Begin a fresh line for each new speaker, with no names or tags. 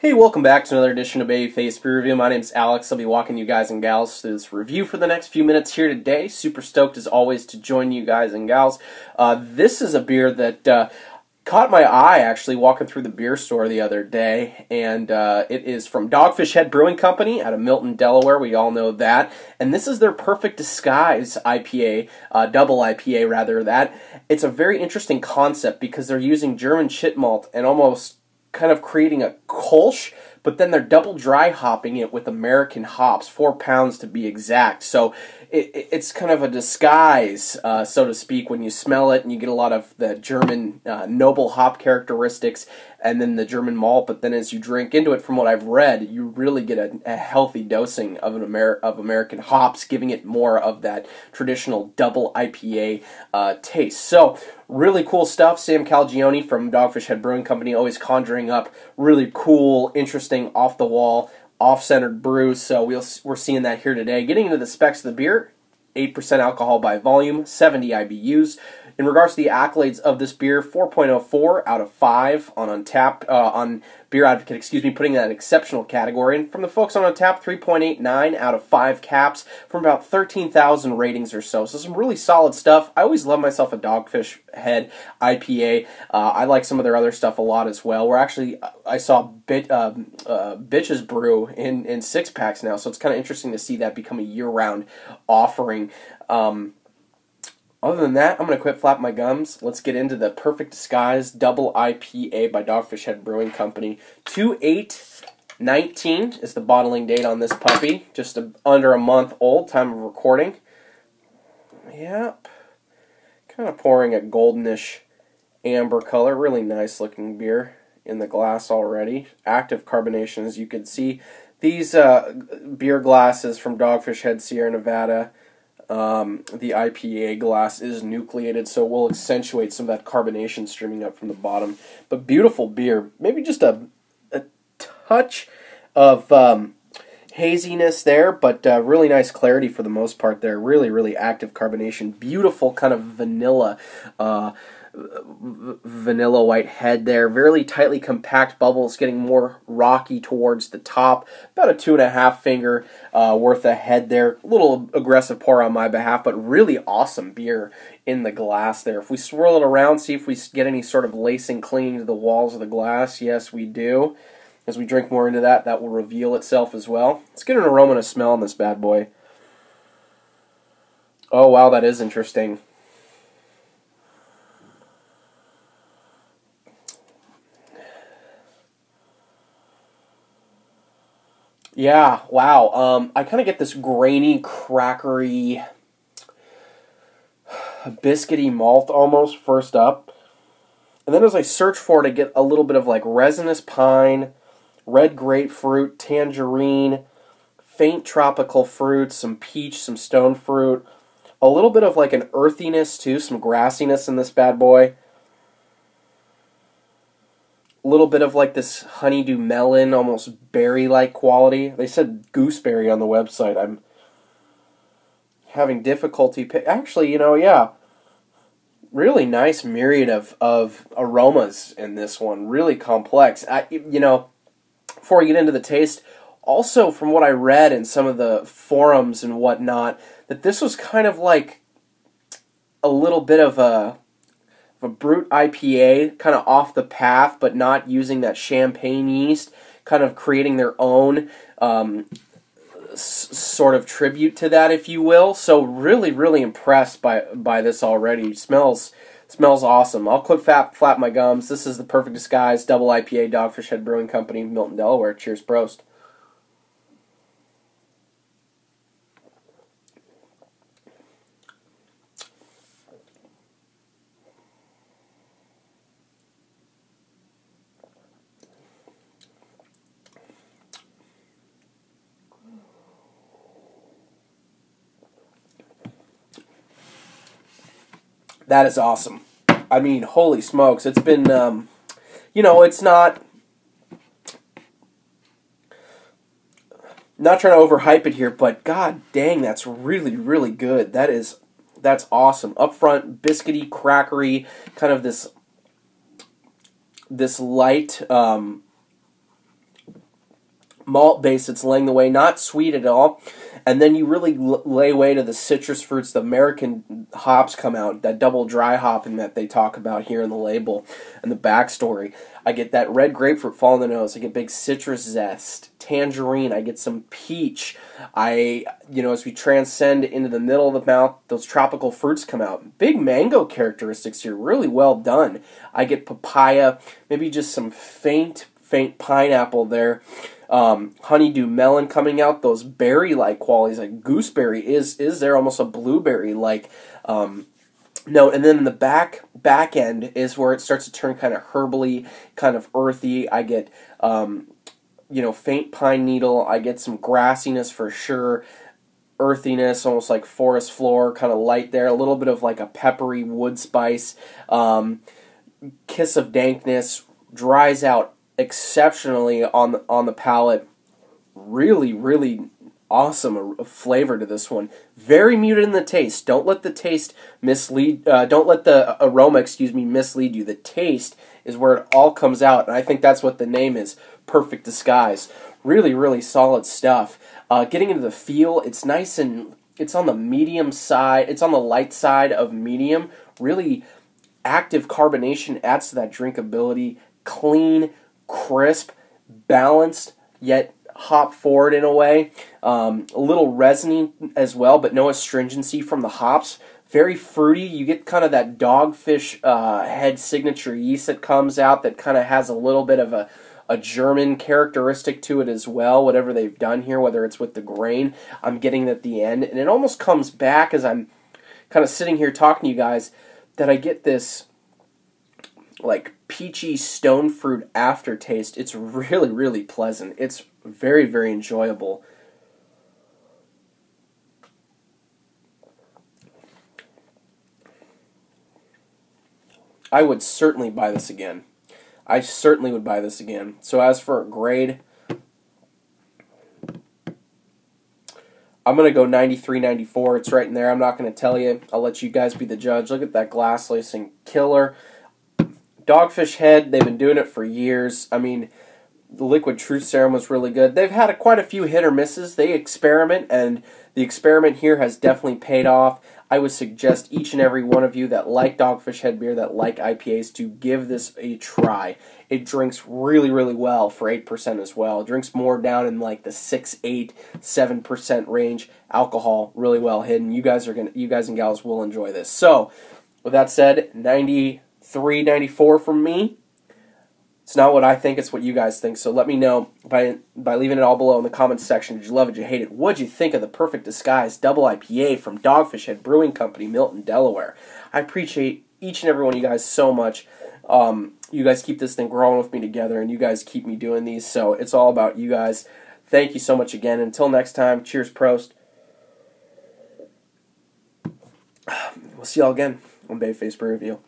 Hey, welcome back to another edition of Babyface Beer Review. My name's Alex. I'll be walking you guys and gals through this review for the next few minutes here today. Super stoked as always to join you guys and gals. This is a beer that caught my eye actually walking through the beer store the other day, and it is from Dogfish Brewing Company out of Milton, Delaware. We all know that. And this is their Perfect Disguise IPA, double IPA rather. It's a very interesting concept because they're using German Chit malt and almost kind of creating a Kölsch, but then they're double dry hopping it with American hops, 4 pounds to be exact. So it's kind of a disguise, so to speak, when you smell it, and you get a lot of the German noble hop characteristics and then the German malt, but then as you drink into it, from what I've read, you really get a healthy dosing of American hops, giving it more of that traditional double IPA taste. So really cool stuff. Sam Calagione from Dogfish Brewing Company always conjuring up really cool, interesting, off-the-wall, off-centered brews, so we're seeing that here today. Getting into the specs of the beer, 8% alcohol by volume, 70 IBUs. In regards to the accolades of this beer, 4.04 out of 5 on Untapped, on Beer Advocate, putting that in exceptional category. And from the folks on Untapped, 3.89 out of 5 caps from about 13,000 ratings or so. So some really solid stuff. I always love myself a Dogfish Head IPA. I like some of their other stuff a lot as well. I saw Bitches Brew in 6-packs now, so it's kind of interesting to see that become a year-round offering. Other than that, I'm going to quit flapping my gums. Let's get into the Perfect Disguise Double IPA by Dogfish Brewing Company. 2/8/19 is the bottling date on this puppy. Just under a month old, time of recording. Yep. Kind of pouring a goldenish amber color. Really nice looking beer in the glass already. Active carbonation, as you can see. These beer glasses from Dogfish Head, Sierra Nevada, the IPA glass is nucleated, so it will accentuate some of that carbonation streaming up from the bottom. But beautiful beer. Maybe just a touch of haziness there, but really nice clarity for the most part there. Really, really active carbonation. Beautiful kind of vanilla white head there. Very tightly compact bubbles, getting more rocky towards the top. About a 2.5 finger worth of head there. A little aggressive pour on my behalf, but really awesome beer in the glass there. If we swirl it around, see if we get any sort of lacing clinging to the walls of the glass. Yes, we do. As we drink more into that, that will reveal itself as well. Let's get an aroma and a smell on this bad boy. Oh, wow, that is interesting. Yeah, wow. I kind of get this grainy, crackery, biscuity malt almost first up. And then as I search for it, I get a little bit of like resinous pine, red grapefruit, tangerine, faint tropical fruit, some peach, some stone fruit. A little bit of like an earthiness too, some grassiness in this bad boy. A little bit of like this honeydew melon, almost berry-like quality. They said gooseberry on the website. I'm having difficulty actually, yeah. Really nice myriad of aromas in this one. Really complex. Before we get into the taste, also from what I read in some of the forums and whatnot, that this was kind of like a little bit of a brute IPA, kind of off the path, but not using that champagne yeast, kind of creating their own sort of tribute to that, if you will. So really, really impressed by this already. Smells awesome. I'll quit flap my gums. This is the Perfect Disguise Double IPA, Dogfish Brewing Company, Milton, Delaware. Cheers, Prost. That is awesome. I mean, holy smokes. It's been, it's not trying to overhype it here, but god dang, that's really, really good. That's awesome. Up front, biscuity, crackery, kind of this light malt base that's laying the way, not sweet at all. And then you really lay way to the citrus fruits. The American hops come out, that double dry hopping that they talk about here in the label and the backstory. I get that red grapefruit fall in the nose. I get big citrus zest, tangerine. I get some peach. As we transcend into the middle of the mouth, those tropical fruits come out. Big mango characteristics here, really well done. I get papaya, maybe just some faint pineapple there. Honeydew melon coming out, those berry-like qualities, like gooseberry is there, almost a blueberry-like note. And then in the back end is where it starts to turn kind of herbally, kind of earthy. I get, faint pine needle. I get some grassiness for sure. Earthiness, almost like forest floor, kind of light there. A little bit of like a peppery wood spice. Kiss of dankness, dries out exceptionally on the palate. Really, really awesome flavor to this one. Very muted in the taste. Don't let the taste mislead. Don't let the aroma, mislead you. The taste is where it all comes out, and I think that's what the name is. Perfect disguise. Really, really solid stuff. Getting into the feel, it's nice and it's on the medium side. It's on the light side of medium. Really active carbonation adds to that drinkability. Clean, crisp, balanced, yet hop forward in a way. A little resiny as well, but no astringency from the hops. Very fruity. You get kind of that Dogfish head signature yeast that comes out that kind of has a little bit of a German characteristic to it as well, whatever they've done here, whether it's with the grain. I'm getting it at the end, and it almost comes back as I'm kind of sitting here talking to you guys, that I get this like peachy stone fruit aftertaste. It's really, really pleasant. It's very, very enjoyable. I would certainly buy this again. I certainly would buy this again. So as for a grade, I'm going to go 93, 94. It's right in there. I'm not going to tell you. I'll let you guys be the judge. Look at that glass lacing killer. Dogfish head, they've been doing it for years. I mean, the Liquid Truth Serum was really good. They've had quite a few hit or misses. They experiment, and the experiment here has definitely paid off. I would suggest each and every one of you that like Dogfish Head beer, that like IPAs, to give this a try. It drinks really, really well for 8% as well. It drinks more down in like the 6, 8, 7% range. Alcohol really well hidden. You guys and gals will enjoy this. So, with that said, 93, 94 from me. It's not what I think, it's what you guys think. So let me know by leaving it all below in the comments section. Did you love it? Did you hate it? What'd you think of the Perfect Disguise Double IPA from Dogfish Head Brewing Company, Milton, Delaware? I appreciate each and every one of you guys so much. You guys keep this thing growing with me together, and you guys keep me doing these, so it's all about you guys. Thank you so much again. Until next time, cheers, Prost. We'll see y'all again on Babyface Brew Review.